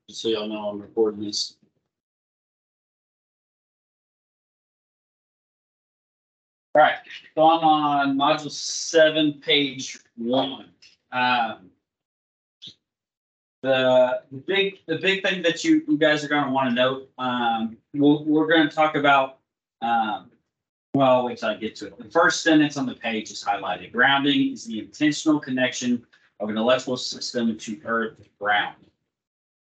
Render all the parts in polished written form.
Just so y'all know I'm recording this. All right, so I'm on module 7, page 1. The big thing that you guys are going to want to note, we're going to talk about. Well, wait till I get to it. The first sentence on the page is highlighted. Grounding is the intentional connection of an electrical system to earth ground.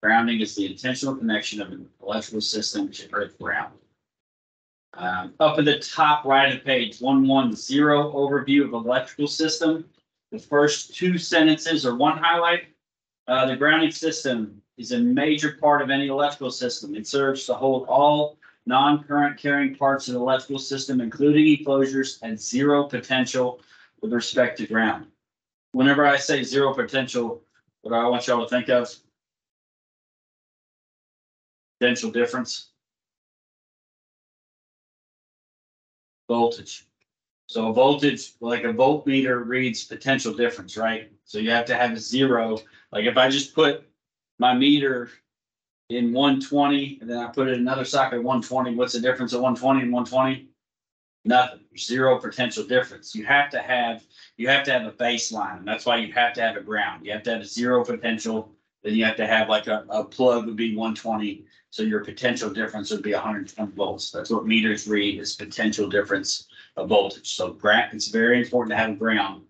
Grounding is the intentional connection of an electrical system to earth ground. Up at the top right of page 110, overview of electrical system. The first 2 sentences are one highlight. The grounding system is a major part of any electrical system. It serves to hold all non-current carrying parts of the electrical system, including enclosures, and 0 potential with respect to ground. Whenever I say 0 potential, what I want y'all to think of? Potential difference. Voltage. So a voltage, like a voltmeter, reads potential difference, right? So you have to have a 0. Like if I just put my meter in 120 and then I put it in another socket at 120, what's the difference of 120 and 120? Nothing. 0 potential difference. You have to have a baseline, and that's why you have to have a ground. You have to have a 0 potential. Then you have to have like a plug would be 120. So your potential difference would be 120 volts. That's what meters read, is potential difference of voltage. So it's very important to have a ground,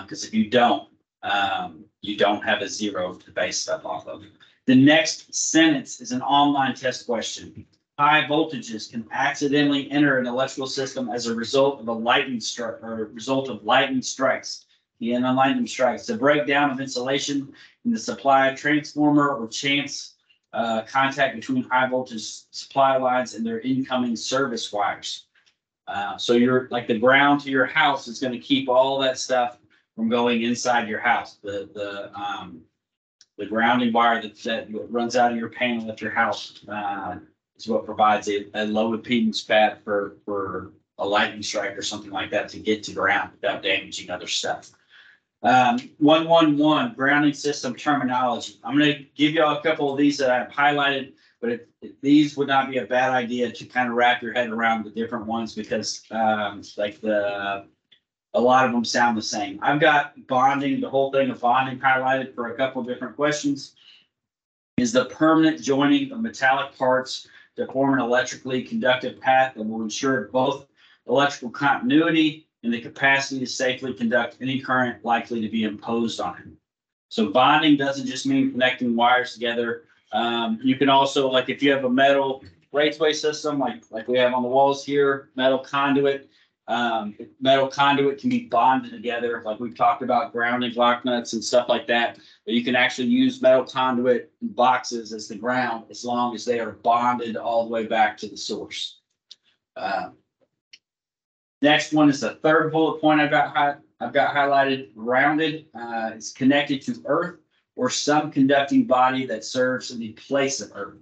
because if you don't have a 0 to base stuff off of. The next sentence is an online test question. High voltages can accidentally enter an electrical system as a result of a lightning strike or result of lightning strikes. Lightning strikes, the breakdown of insulation in the supply transformer, or chance contact between high voltage supply lines and their incoming service wires. So you're like, the ground to your house is going to keep all that stuff from going inside your house. The grounding wire that runs out of your panel at your house is what provides a low impedance path for a lightning strike or something like that to get to ground without damaging other stuff. 111 grounding system terminology. I'm going to give you all a couple of these that I've highlighted, but these would not be a bad idea to kind of wrap your head around the different ones, because a lot of them sound the same. I've got bonding, the whole thing of bonding highlighted for a couple of different questions. Is the permanent joining of metallic parts to form an electrically conductive path that will ensure both electrical continuity and the capacity to safely conduct any current likely to be imposed on it. So bonding doesn't just mean connecting wires together. You can also, like if you have a metal raceway system, like we have on the walls here, metal conduit can be bonded together. Like we've talked about grounding lock nuts and stuff like that, but you can actually use metal conduit boxes as the ground, as long as they are bonded all the way back to the source. Next one is the third bullet point I've got highlighted. Grounded is connected to earth or some conducting body that serves in the place of earth.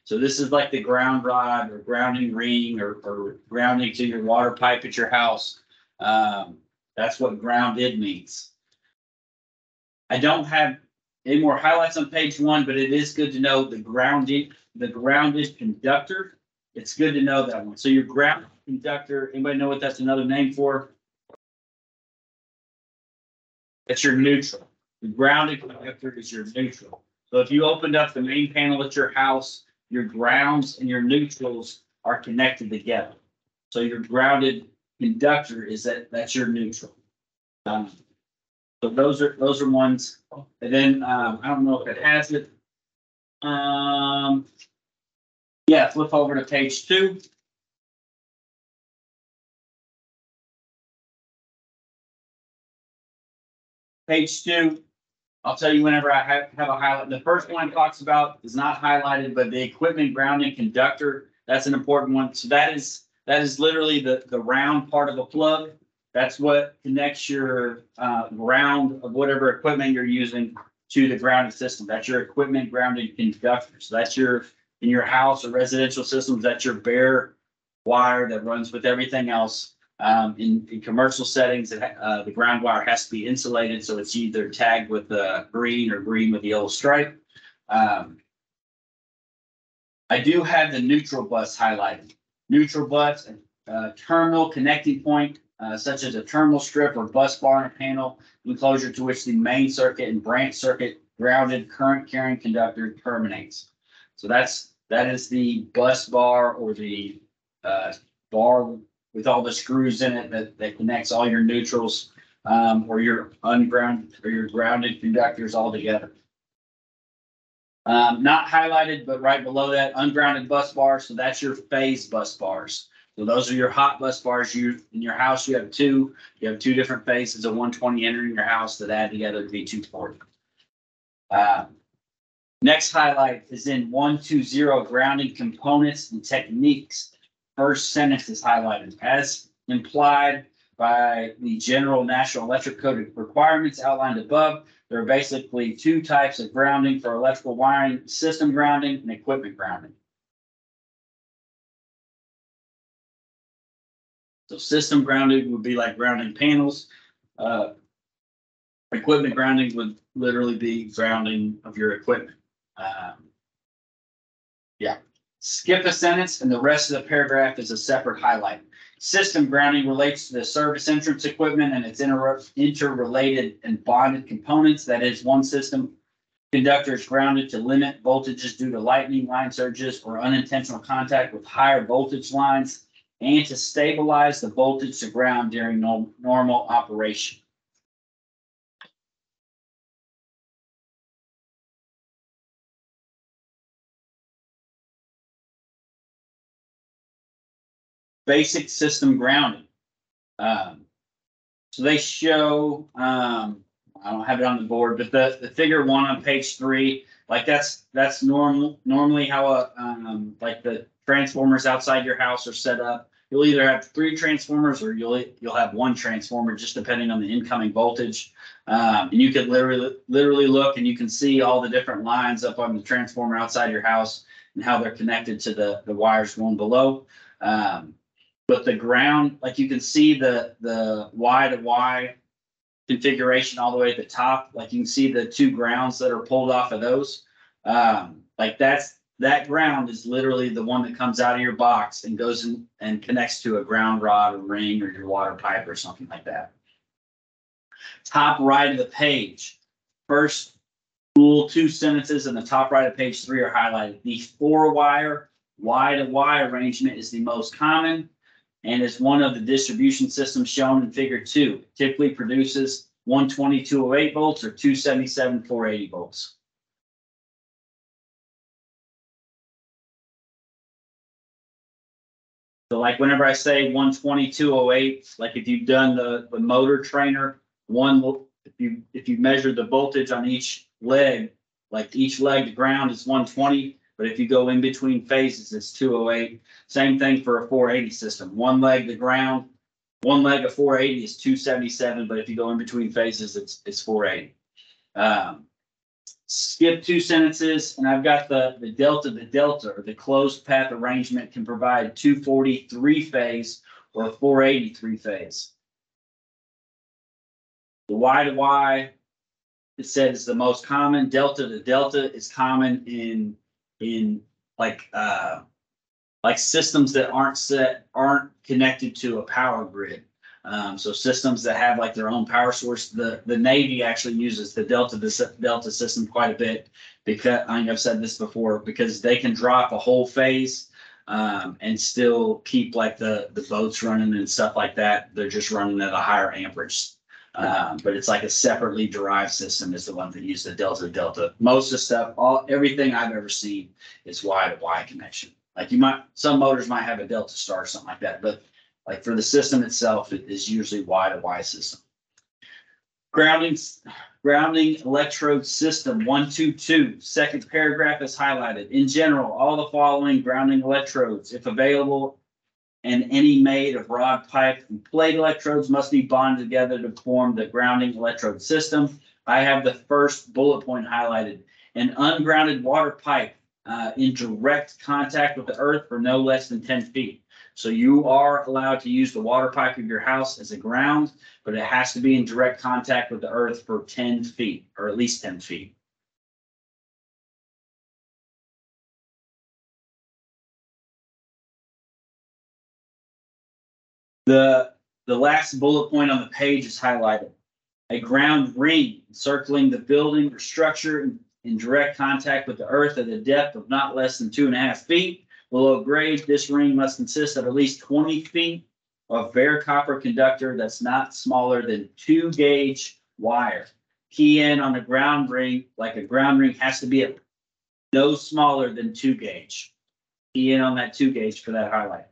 So this is like the ground rod or grounding ring or grounding to your water pipe at your house. That's what grounded means. I don't have any more highlights on page 1, but it is good to know the grounded conductor. It's good to know that one. So your ground conductor, anybody know what that's another name for? It's your neutral. The grounded conductor is your neutral. So if you opened up the main panel at your house, your grounds and your neutrals are connected together. So your grounded conductor that's your neutral. So those are ones. And then I don't know if it has it. Yeah, flip over to page 2. Page 2, I'll tell you whenever I have a highlight. The first one talks about is not highlighted, but the equipment grounding conductor, that's an important one. So that is literally the round part of a plug. That's what connects your ground of whatever equipment you're using to the grounded system. That's your equipment grounding conductor. So that's in your house or residential systems, that's your bare wire that runs with everything else. In commercial settings, the ground wire has to be insulated, so it's either tagged with green or green with the yellow stripe. I do have the neutral bus highlighted. Neutral bus, terminal connecting point, such as a terminal strip or bus bar and panel enclosure to which the main circuit and branch circuit grounded current carrying conductor terminates. So that is the bus bar or the bar with all the screws in it that connects all your neutrals or your ungrounded or your grounded conductors all together. Not highlighted, but right below that, ungrounded bus bars. So that's your phase bus bars. So those are your hot bus bars. You in your house, you have two. You have two different phases of 120 entering your house that add together to be 240. Next highlight is in 120 grounding components and techniques. First sentence is highlighted as implied by the general National Electric Code requirements outlined above. There are basically two types of grounding for electrical wiring: system grounding and equipment grounding. So system grounding would be like grounding panels. Equipment grounding would literally be grounding of your equipment. Yeah. Skip a sentence and the rest of the paragraph is a separate highlight. System grounding relates to the service entrance equipment and its interrelated and bonded components. That is, one system conductor is grounded to limit voltages due to lightning, line surges, or unintentional contact with higher voltage lines, and to stabilize the voltage to ground during normal operation. Basic system grounding. So they show, I don't have it on the board, but the figure 1 on page 3, like that's normally how like the transformers outside your house are set up. You'll either have 3 transformers or you'll have 1 transformer, just depending on the incoming voltage. And you can literally look and you can see all the different lines up on the transformer outside your house and how they're connected to the wires going below. But the ground, like you can see the Y to Y configuration all the way at the top. Like you can see the 2 grounds that are pulled off of those. Like that ground is literally the one that comes out of your box and goes in and connects to a ground rod or ring or your water pipe or something like that. Top right of the page. First full 2 sentences in the top right of page 3 are highlighted. The 4-wire Y to Y arrangement is the most common and is one of the distribution systems shown in figure 2. It typically produces 120 208 volts or 277 480 volts. So like whenever I say 120 208, like if you've done the motor trainer, if you measure the voltage on each leg, like each leg to ground is 120. But if you go in between phases, it's 208. Same thing for a 480 system. One leg to ground, one leg of 480 is 277. But if you go in between phases, it's 480. Skip 2 sentences, and I've got the delta. The delta, or the closed path arrangement, can provide 240 3-phase or 480 3-phase. The Y to Y, it says the most common. Delta to delta is common in like systems that aren't connected to a power grid. So systems that have like their own power source. The Navy actually uses the delta system quite a bit, because I think I've said this before, because they can drop a whole phase and still keep like the boats running and stuff like that. They're just running at a higher amperage. But it's like a separately derived system is the one that uses the delta to delta. Most of the stuff, everything I've ever seen is Y to Y connection. Like some motors might have a delta star or something like that, but like for the system itself, it is usually Y to Y system. Grounding electrode system 122. Second paragraph is highlighted. In general, all the following grounding electrodes, if available, and any made of rod, pipe, and plate electrodes must be bonded together to form the grounding electrode system. I have the first bullet point highlighted. An ungrounded water pipe in direct contact with the earth for no less than 10 feet. So you are allowed to use the water pipe of your house as a ground, but it has to be in direct contact with the earth for 10 feet, or at least 10 feet. The last bullet point on the page is highlighted. A ground ring encircling the building or structure in direct contact with the earth at a depth of not less than 2.5 feet below grade. This ring must consist of at least 20 feet of bare copper conductor that's not smaller than 2 gauge wire. Key in on a ground ring, like a ground ring has to be no smaller than 2 gauge. Key in on that 2 gauge for that highlight.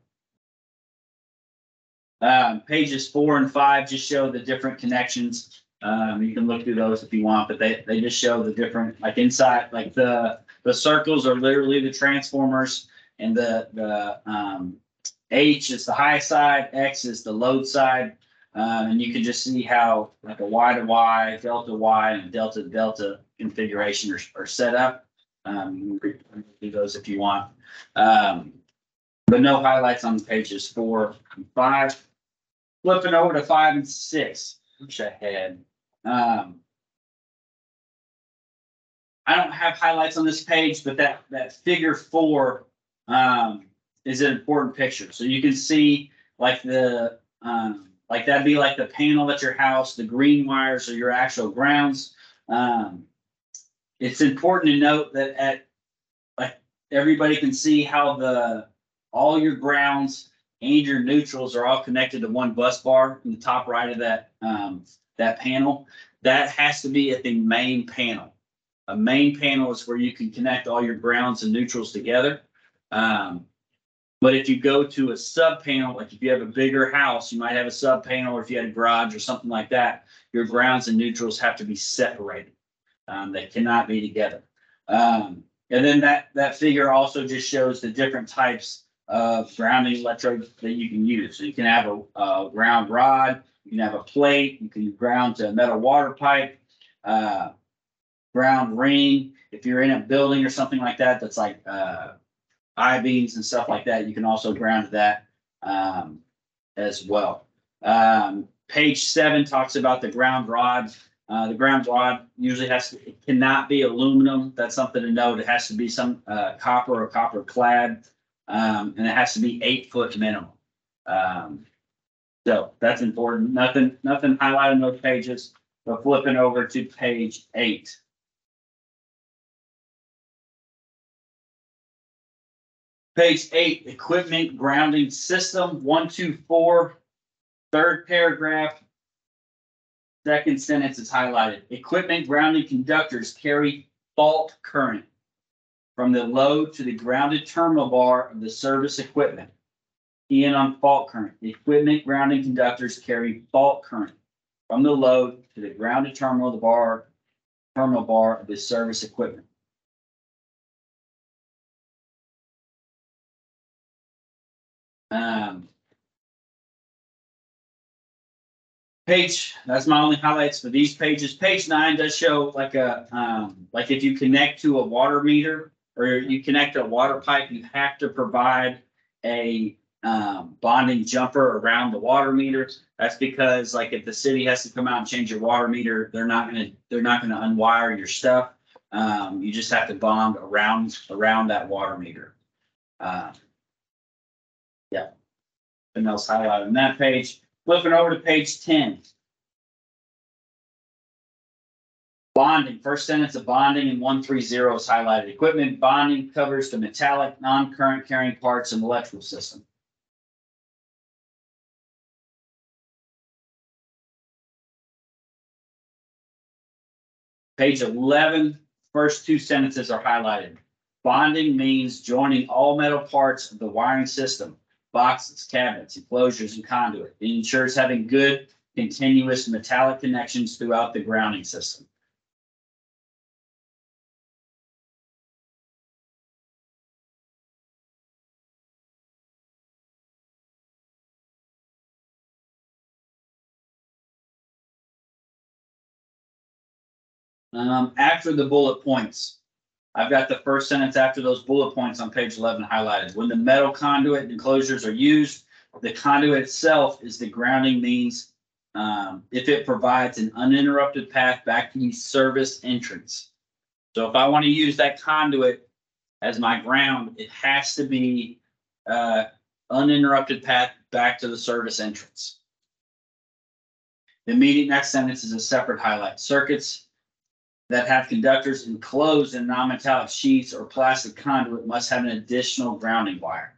Pages 4 and 5 just show the different connections. You can look through those if you want, but they just show the different, like inside, like the circles are literally the transformers, and the H is the high side, X is the load side, and you can just see how like a Y to Y, delta Y, and delta to delta configuration are set up. You can do those if you want, but no highlights on pages 4 and 5. Flipping over to 5 and 6, which I had. I don't have highlights on this page, but that figure 4 is an important picture. So you can see like the like that'd be like the panel at your house. The green wires are your actual grounds. It's important to note that like everybody can see how all your grounds and your neutrals are all connected to one bus bar in the top right of that panel. That has to be at the main panel. A main panel is where you can connect all your grounds and neutrals together. But if you go to a sub panel, like if you have a bigger house, you might have a sub panel, or if you had a garage or something like that, your grounds and neutrals have to be separated. They cannot be together. And then that figure also just shows the different types of grounding electrodes that you can use. So you can have a ground rod, you can have a plate, you can ground to a metal water pipe, ground ring. If you're in a building or something like that, that's like I-beams and stuff like that, you can also ground that as well. Page 7 talks about the ground rod. The ground rod usually it cannot be aluminum. That's something to note. It has to be some copper or copper clad. And it has to be 8 foot minimum. So that's important. Nothing highlighted on those pages, but flipping over to page 8. Page 8, equipment grounding system, 1, 2, 4, third paragraph, second sentence is highlighted. Equipment grounding conductors carry fault current from the load to the grounded terminal bar of the service equipment. Key in on fault current. Equipment grounding conductors carry fault current from the load to the grounded terminal bar of the service equipment. That's my only highlights for these pages. Page 9 does show like like if you connect to a water meter or you connect to a water pipe, you have to provide a bonding jumper around the water meters. That's because like if the city has to come out and change your water meter, they're not gonna unwire your stuff. You just have to bond around that water meter. Yeah. Nothing else highlighted on that page. Flipping over to page 10. Bonding, first sentence of bonding in 130 is highlighted. Equipment bonding covers the metallic, non-current carrying parts of the electrical system. Page 11, first 2 sentences are highlighted. Bonding means joining all metal parts of the wiring system, boxes, cabinets, enclosures, and conduit. It ensures having good, continuous metallic connections throughout the grounding system. After the bullet points, I've got the first sentence after those bullet points on page 11 highlighted. When the metal conduit enclosures are used, the conduit itself is the grounding means if it provides an uninterrupted path back to the service entrance. So if I want to use that conduit as my ground, it has to be uninterrupted path back to the service entrance. The immediate next sentence is a separate highlight. Circuits that have conductors enclosed in non-metallic sheets or plastic conduit must have an additional grounding wire.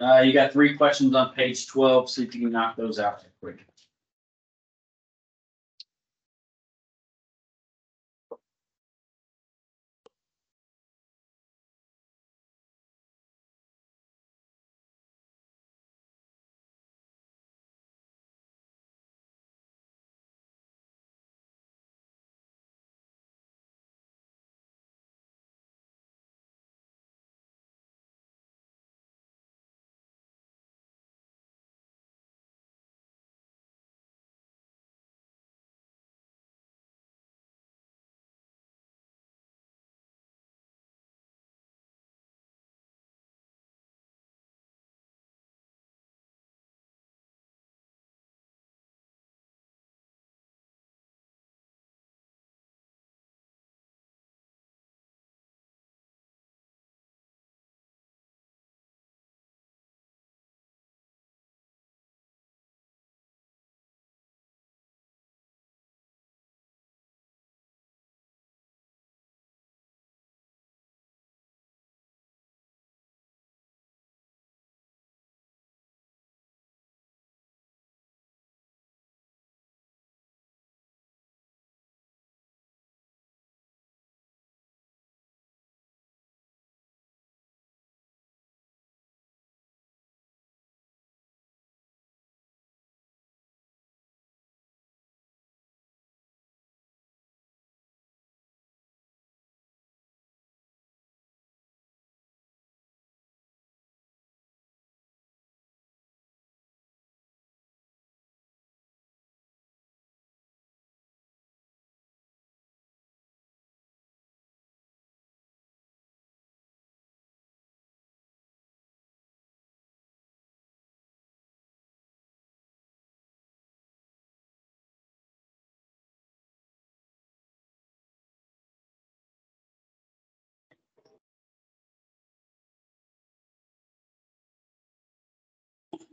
You got 3 questions on page 12. See if you can knock those out real quick.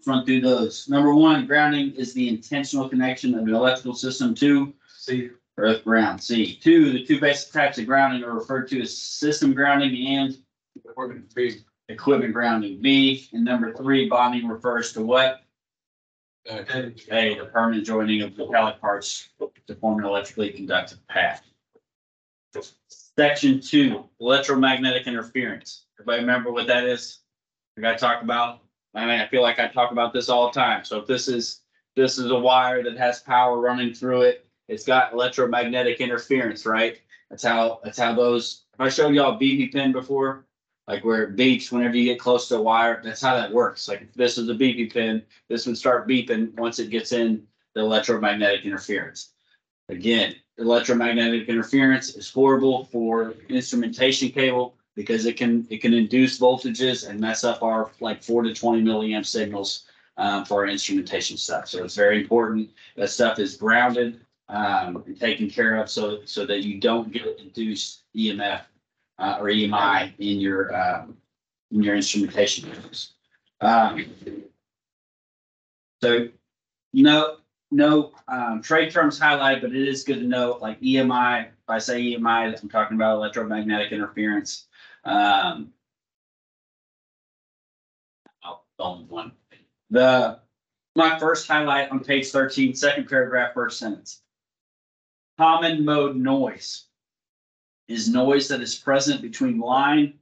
Run through those. Number 1, grounding is the intentional connection of an electrical system to earth ground. C. 2, the 2 basic types of grounding are referred to as system grounding and equipment grounding. B. And number 3, bonding refers to what? A, the permanent joining of metallic parts to form an electrically conductive path. Section 2, electromagnetic interference. Everybody remember what that is? We got to talk about. I mean, I feel like I talk about this all the time. So if this is a wire that has power running through it, it's got electromagnetic interference, right? That's how those. If I showed y'all a BB pin before, like where it beeps whenever you get close to a wire, that's how that works. Like if this is a BB pin, this would start beeping once it gets in the electromagnetic interference. Again, electromagnetic interference is horrible for instrumentation cable, because it can induce voltages and mess up our like 4 to 20 milliamp signals for our instrumentation stuff. So it's very important that stuff is grounded and taken care of so that you don't get induced EMF or EMI in your instrumentation units. So no trade terms highlighted, but it is good to know like EMI. If I say EMI, I'm talking about electromagnetic interference. I'll one. My first highlight on page 13, second paragraph, first sentence. Common mode noise is noise that is present between line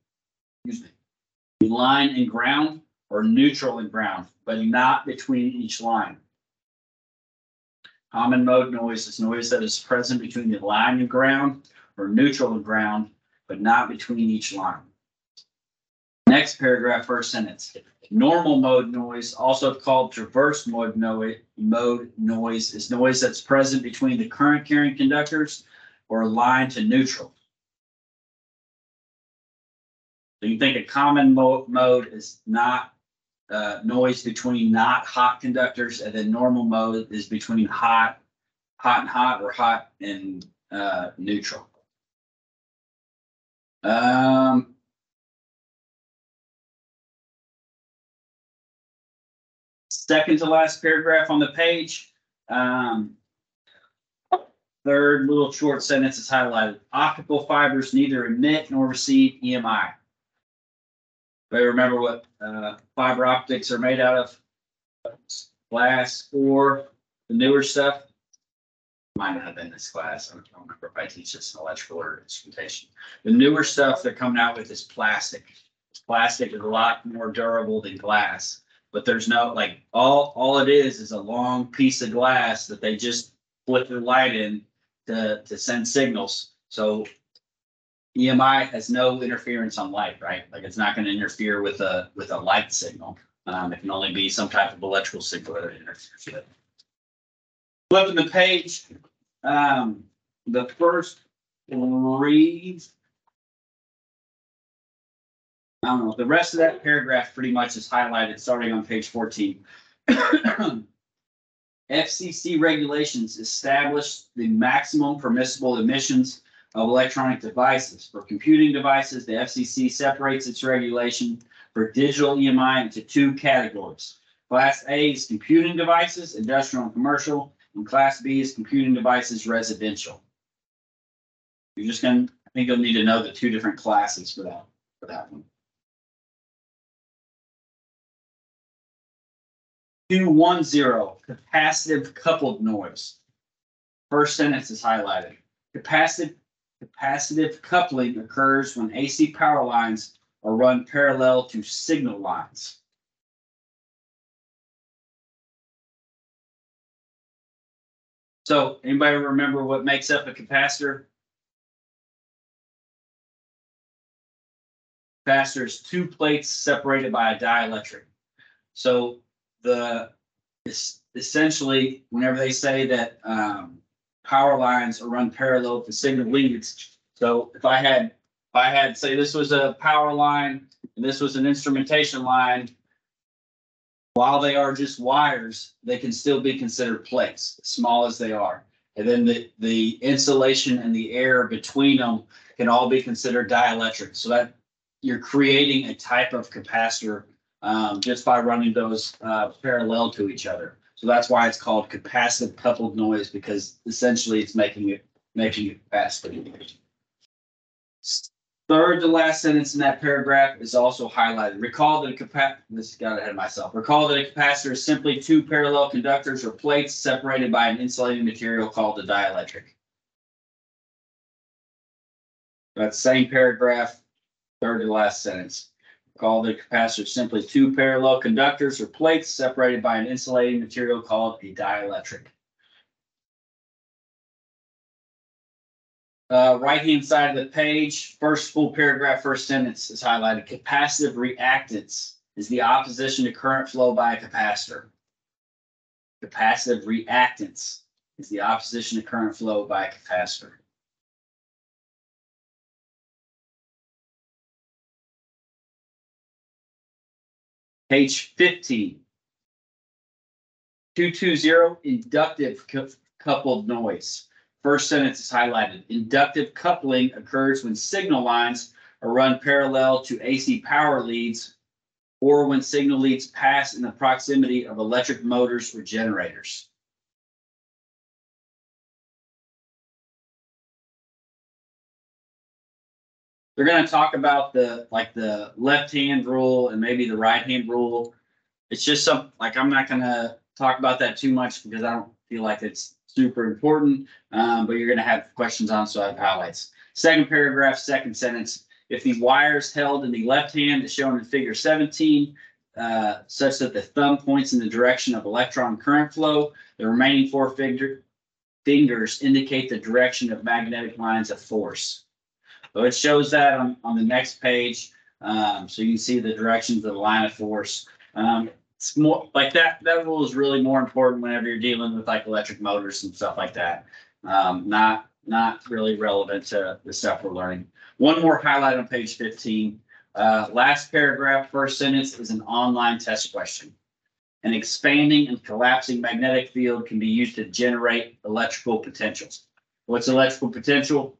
and ground, or neutral and ground, but not between each line. Common mode noise is noise that is present between the line and ground, or neutral and ground, but not between each line. Next paragraph, first sentence. Normal mode noise, also called traverse mode noise, is noise that's present between the current carrying conductors or line to neutral. So you think a common mode is not noise between not hot conductors, and then normal mode is between hot and hot, or hot and neutral. Second to last paragraph on the page. Third little short sentence is highlighted. Optical fibers neither emit nor receive EMI. But remember what fiber optics are made out of? Glass or the newer stuff. Might not have been this class. I don't remember if I teach this in electrical or instrumentation. The newer stuff they're coming out with is plastic. Plastic is a lot more durable than glass, but there's no like all it is a long piece of glass that they just flip their light in to send signals. So EMI has no interference on light, right? Like it's not going to interfere with a light signal. It can only be some type of electrical signal that it interferes with. Flipping the page, the first three, I don't know, the rest of that paragraph pretty much is highlighted starting on page 14. FCC regulations establish the maximum permissible emissions of electronic devices. For computing devices, the FCC separates its regulation for digital EMI into two categories. Class A is computing devices, industrial and commercial, and Class B is computing devices, residential. You're just going to, I think you'll need to know the two different classes for that one. 210, capacitive coupled noise. First sentence is highlighted. Capacitive coupling occurs when AC power lines are run parallel to signal lines. So, anybody remember what makes up a capacitor? Capacitor is two plates separated by a dielectric. So, essentially, whenever they say that power lines are run parallel to signal leads, so if I had say this was a power line and this was an instrumentation line, while they are just wires, they can still be considered plates, small as they are. And then the insulation and the air between them can all be considered dielectric. So that you're creating a type of capacitor just by running those parallel to each other. So that's why it's called capacitive coupled noise, because essentially it's making it capacitive. Third to last sentence in that paragraph is also highlighted. Recall that this got ahead of myself. Recall that a capacitor is simply two parallel conductors or plates separated by an insulating material called a dielectric. That same paragraph, third to last sentence. Recall that a capacitor is simply two parallel conductors or plates separated by an insulating material called a dielectric. Right-hand side of the page, first full paragraph, first sentence is highlighted. Capacitive reactance is the opposition to current flow by a capacitor. Capacitive reactance is the opposition to current flow by a capacitor. Page 15. 220, inductive coupled noise. First sentence is highlighted. Inductive coupling occurs when signal lines are run parallel to AC power leads or when signal leads pass in the proximity of electric motors or generators. They're going to talk about the left-hand rule and maybe the right-hand rule. It's just I'm not going to talk about that too much because I don't feel like it's super important, but you're going to have questions on, so I have highlights. Second paragraph, second sentence. If the wires held in the left hand is shown in figure 17, such that the thumb points in the direction of electron current flow, the remaining four fingers indicate the direction of magnetic lines of force. So it shows that on the next page, so you can see the directions of the line of force. It's more like that rule is really more important whenever you're dealing with like electric motors and stuff like that. Not really relevant to the stuff we're learning. One more highlight on page 15. Last paragraph, first sentence is an online test question. An expanding and collapsing magnetic field can be used to generate electrical potentials. What's electrical potential?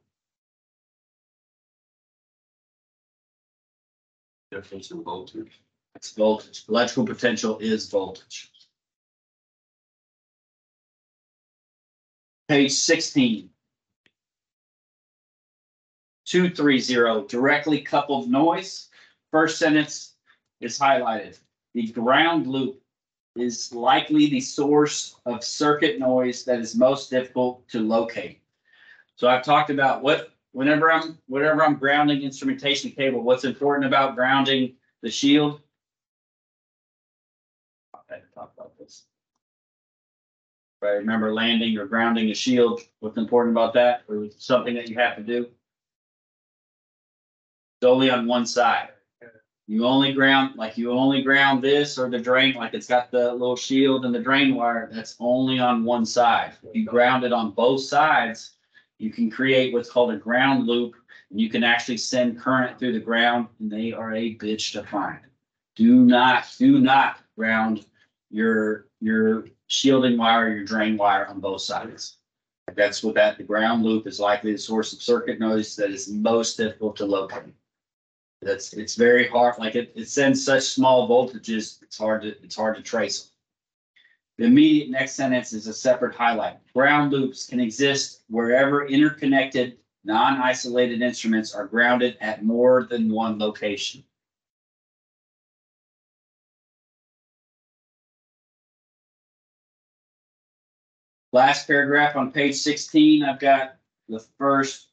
Difference in voltage. It's voltage. Electrical potential is voltage. Page 16. 230, directly coupled noise. First sentence is highlighted. The ground loop is likely the source of circuit noise that is most difficult to locate. So I've talked about whenever I'm grounding instrumentation cable, what's important about grounding the shield. Okay, talk about this. Right, remember landing or grounding a shield. What's important about that, or something that you have to do? It's only on one side. You only ground this or the drain, like it's got the little shield and the drain wire. That's only on one side. If you ground it on both sides, you can create what's called a ground loop, and you can actually send current through the ground, and they are a bitch to find. Do not ground your shielding wire, your drain wire on both sides. That's what the ground loop is likely the source of circuit noise that is most difficult to locate. It's very hard. Like it sends such small voltages, it's hard to trace them. The immediate next sentence is a separate highlight. Ground loops can exist wherever interconnected, non-isolated instruments are grounded at more than one location. Last paragraph on page 16, I've got the first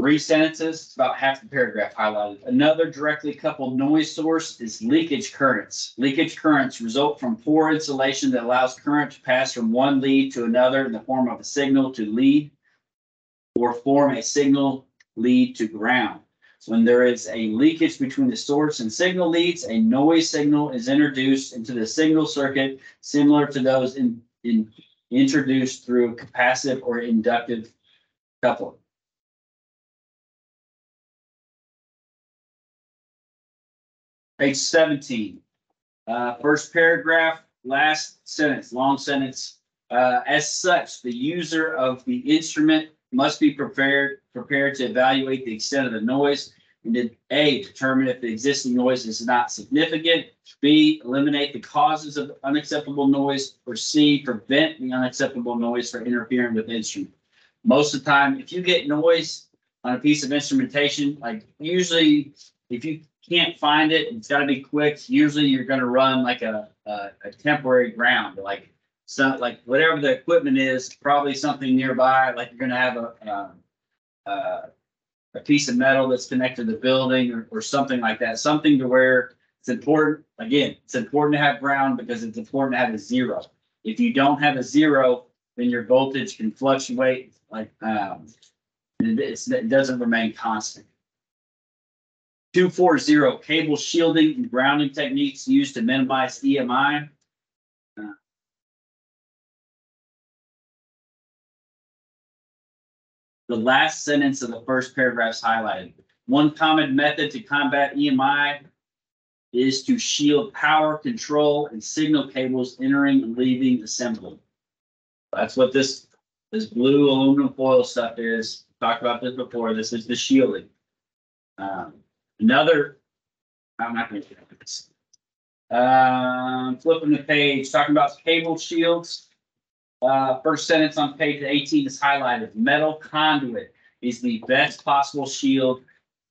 3 sentences. It's about half the paragraph highlighted. Another directly coupled noise source is leakage currents. Leakage currents result from poor insulation that allows current to pass from one lead to another in the form of a signal to lead or form a signal lead to ground. When there is a leakage between the source and signal leads, a noise signal is introduced into the signal circuit, similar to those introduced through capacitive or inductive coupling. Page 17, first paragraph, last sentence, long sentence. As such, the user of the instrument must be prepared to evaluate the extent of the noise, and to A, determine if the existing noise is not significant, B, eliminate the causes of unacceptable noise, or C, prevent the unacceptable noise from interfering with the instrument. Most of the time, if you get noise on a piece of instrumentation, like usually if you can't find it, it's got to be quick. Usually you're going to run like a temporary ground, like whatever the equipment is, probably something nearby, like you're going to have a piece of metal that's connected to the building or something like that. Something to where it's important. Again, it's important to have ground because it's important to have a zero. If you don't have a zero, then your voltage can fluctuate. Like it doesn't remain constant. 240, cable shielding and grounding techniques used to minimize EMI. The last sentence of the first paragraph is highlighted. One common method to combat EMI is to shield power, control, and signal cables entering and leaving assembly. That's what this blue aluminum foil stuff is. Talked about this before. This is the shielding. I'm not going to do this. Flipping the page, talking about cable shields. First sentence on page 18 is highlighted. Metal conduit is the best possible shield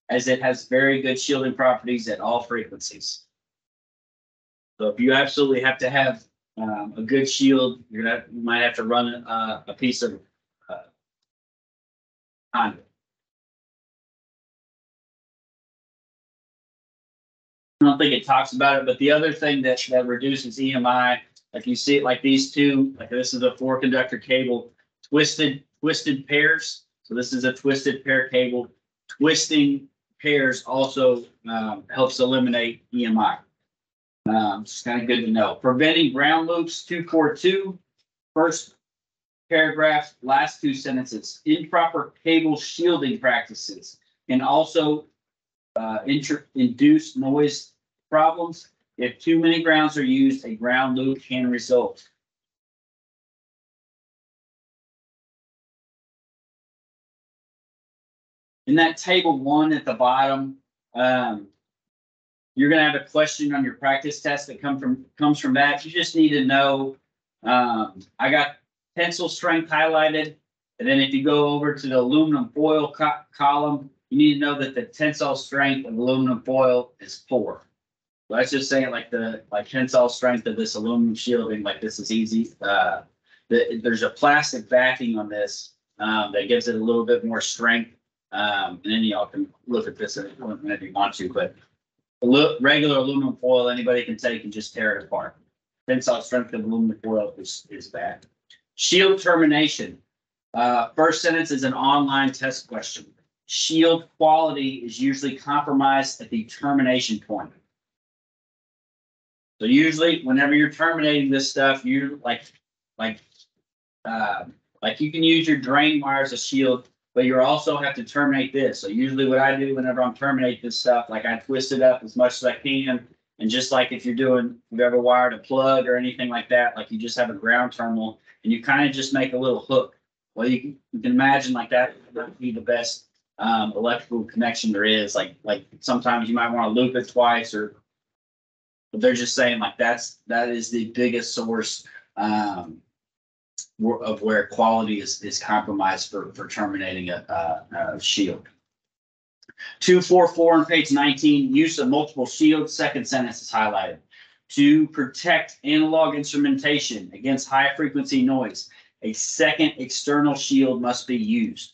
as it has very good shielding properties at all frequencies. So if you absolutely have to have a good shield, you might have to run a piece of conduit. I don't think it talks about it, but the other thing that reduces EMI, like you see it like these two, like this is a 4-conductor cable, twisted pairs. So this is a twisted pair cable. Twisting pairs also helps eliminate EMI. It's kind of good to know. Preventing ground loops, 242. First paragraph, last 2 sentences. Improper cable shielding practices can also induce noise problems. If too many grounds are used, a ground loop can result. in that table 1 at the bottom, you're gonna have a question on your practice test that comes from that. You just need to know, I got tensile strength highlighted. And then if you go over to the aluminum foil column, you need to know that the tensile strength of aluminum foil is 4. So that's just saying like the tensile strength of this aluminum shielding, like this is easy. There's a plastic backing on this that gives it a little bit more strength. And then y'all can look at this if you want to, but regular aluminum foil anybody can take and just tear it apart. Tensile strength of aluminum foil is bad. Shield termination. First sentence is an online test question. Shield quality is usually compromised at the termination point. So usually, whenever you're terminating this stuff, you like you can use your drain wire as a shield, but you also have to terminate this. So usually, what I do whenever I'm terminating this stuff, like I twist it up as much as I can, and just like if you've ever wired a plug or anything like that, like you just have a ground terminal, and you kind of just make a little hook. Well, you can imagine like that would be the best electrical connection there is. Like sometimes you might want to loop it twice, but they're just saying like that is the biggest source of where quality is compromised for terminating a shield. 244 on page 19, use of multiple shields. Second sentence is highlighted. To protect analog instrumentation against high frequency noise, a second external shield must be used.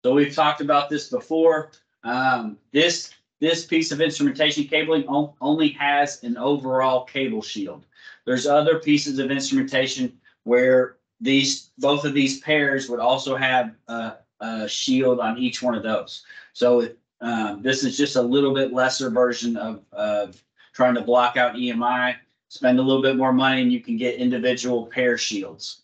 So we've talked about this before. This piece of instrumentation cabling only has an overall cable shield. There's other pieces of instrumentation where both of these pairs would also have a shield on each one of those. So this is just a little bit lesser version of trying to block out EMI. Spend a little bit more money and you can get individual pair shields.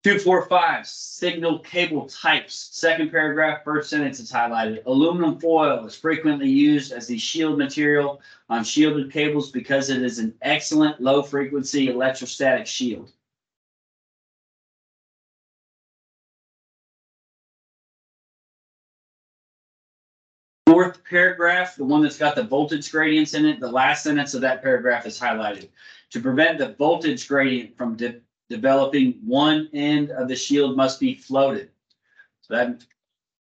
245, signal cable types. Second paragraph, first sentence is highlighted. Aluminum foil is frequently used as the shield material on shielded cables because it is an excellent low frequency electrostatic shield. Fourth paragraph, the one that's got the voltage gradients in it, the last sentence of that paragraph is highlighted. To prevent the voltage gradient from developing, one end of the shield must be floated. So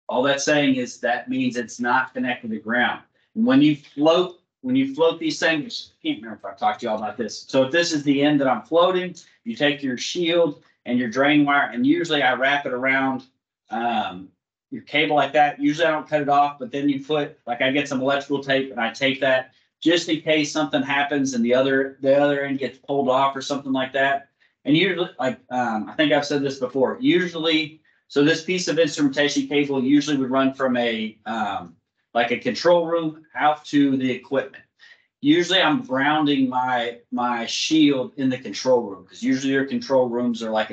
all that's saying is that means it's not connected to ground. And when you float these things, I can't remember if I've talked to y'all about this. So if this is the end that I'm floating, you take your shield and your drain wire, and usually I wrap it around your cable like that. Usually I don't cut it off, but then you put, like I get some electrical tape and I tape that just in case something happens and the other end gets pulled off or something like that. And usually, like I think I've said this before, usually, so this piece of instrumentation cable usually would run from like a control room out to the equipment. Usually I'm grounding my shield in the control room because usually your control rooms are like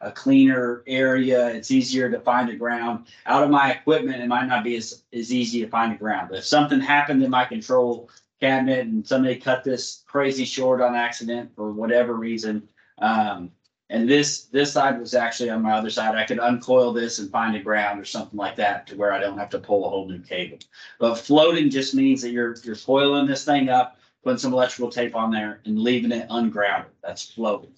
a cleaner area. It's easier to find a ground. Out of my equipment, it might not be as easy to find a ground. But if something happened in my control cabinet and somebody cut this crazy short on accident for whatever reason, and this side was actually on my other side, I could uncoil this and find a ground or something like that to where I don't have to pull a whole new cable. But floating just means that you're coiling this thing up, putting some electrical tape on there and leaving it ungrounded. That's floating.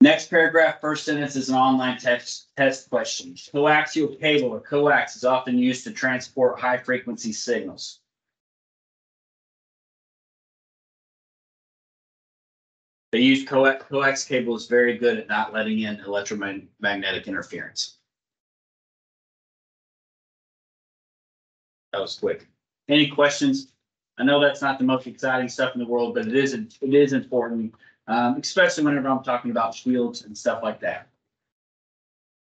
Next paragraph, first sentence is an online test question. Coaxial cable or coax is often used to transport high frequency signals. They use coax cable is very good at not letting in electromagnetic interference. That was quick. Any questions? I know that's not the most exciting stuff in the world, but it is important. Especially whenever I'm talking about shields and stuff like that.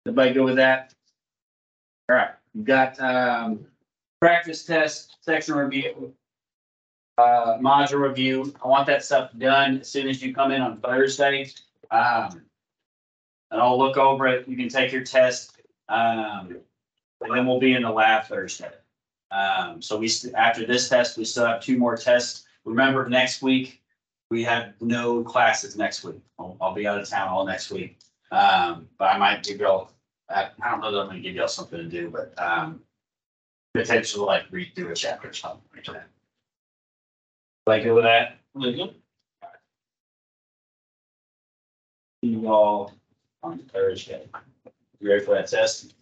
Everybody go with that? All right, we've got practice test, section review, module review. I want that stuff done as soon as you come in on Thursday. And I'll look over it. You can take your test, and then we'll be in the lab Thursday. So after this test, we still have 2 more tests. Remember, next week, we have no classes next week. I'll be out of town all next week. But I might give y'all, I don't know that I'm gonna give y'all something to do, but, potentially like read through a chapter or something like that. Like it with that? See you all on Thursday. You ready for that test?